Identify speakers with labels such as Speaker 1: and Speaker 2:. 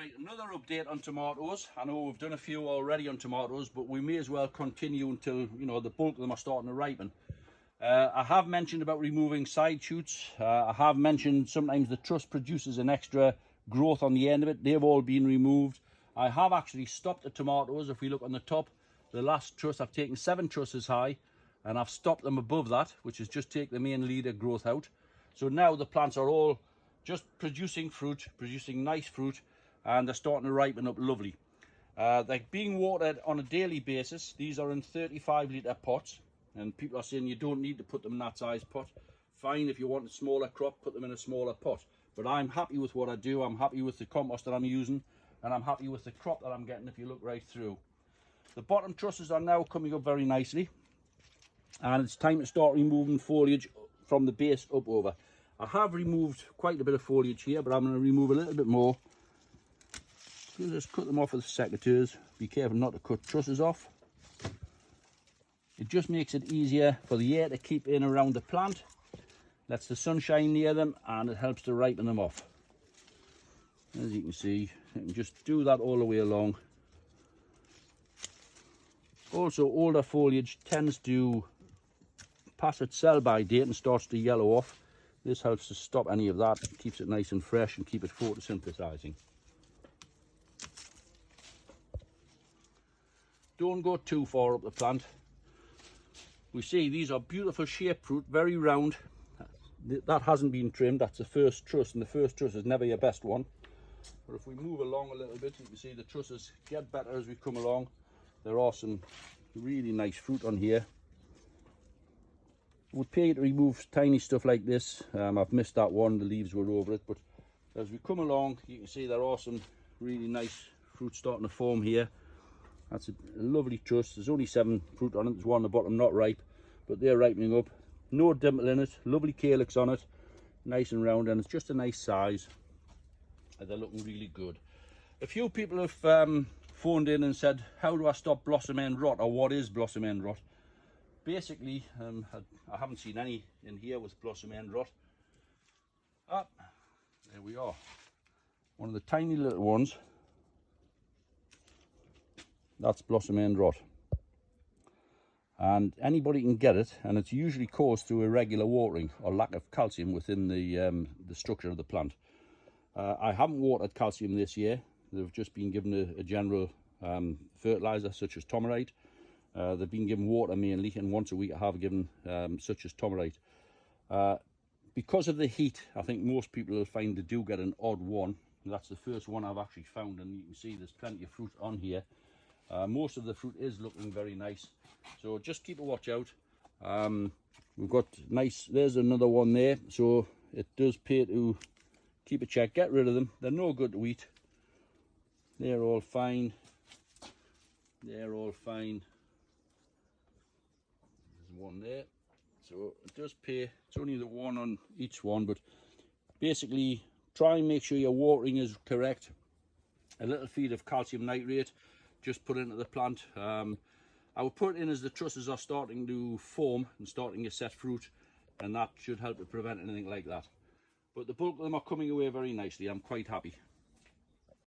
Speaker 1: Right, another update on tomatoes. I know we've done a few already on tomatoes, but we may as well continue until, the bulk of them are starting to ripen. I have mentioned about removing side shoots. I have mentioned sometimes the truss produces an extra growth on the end of it. They've all been removed. I have actually stopped the tomatoes. If we look on the top, the last truss, I've taken 7 trusses high and I've stopped them above that, which is just take the main leader growth out. So now the plants are all just producing fruit, producing nice fruit, and they're starting to ripen up lovely. They're being watered on a daily basis. These are in 35-litre pots, and people are saying you don't need to put them in that size pot. Fine, if you want a smaller crop, put them in a smaller pot. But I'm happy with what I do. I'm happy with the compost that I'm using, and I'm happy with the crop that I'm getting if you look right through. The bottom trusses are now coming up very nicely, and it's time to start removing foliage from the base up over. I have removed quite a bit of foliage here, but I'm going to remove a little bit more. So just cut them off with the secateurs. Be careful not to cut trusses off. It just makes it easier for the air to keep in around the plant, lets the sunshine near them, and it helps to ripen them off. As you can see, you can just do that all the way along. Also, older foliage tends to pass its sell-by date and starts to yellow off. This helps to stop any of that, keeps it nice and fresh and keep it photosynthesizing. Don't go too far up the plant. We see these are beautiful shaped fruit, very round. That hasn't been trimmed, that's the first truss, and the first truss is never your best one. But if we move along a little bit, you can see the trusses get better as we come along. There are some really nice fruit on here. It would pay to remove tiny stuff like this. I've missed that one, the leaves were over it, but as we come along, you can see there are some really nice fruit starting to form here. That's a lovely truss. There's only 7 fruit on it. There's one on the bottom not ripe, but they're ripening up. No dimple in it, lovely calyx on it, nice and round, and it's just a nice size. And they're looking really good. A few people have phoned in and said, how do I stop blossom end rot, or what is blossom end rot? Basically, I haven't seen any in here with blossom end rot. There we are. One of the tiny little ones. That's blossom end rot. And anybody can get it, and it's usually caused through irregular watering or lack of calcium within the structure of the plant. I haven't watered calcium this year. They've just been given a general fertilizer such as Tomerite. They've been given water mainly, and once a week I have given such as Tomerite. Because of the heat, I think most people will find they do get an odd one. That's the first one I've actually found, and you can see there's plenty of fruit on here. Most of the fruit is looking very nice, so just keep a watch out. We've got nice, there's another one there, so it does pay to keep a check. Get rid of them, they're no good to eat. They're all fine. They're all fine. There's one there, so it does pay. It's only the one on each one, but basically try and make sure your watering is correct. A little feed of calcium nitrate just put into the plant. I would put it in as the trusses are starting to form and starting to set fruit, and that should help to prevent anything like that. But the bulk of them are coming away very nicely. I'm quite happy.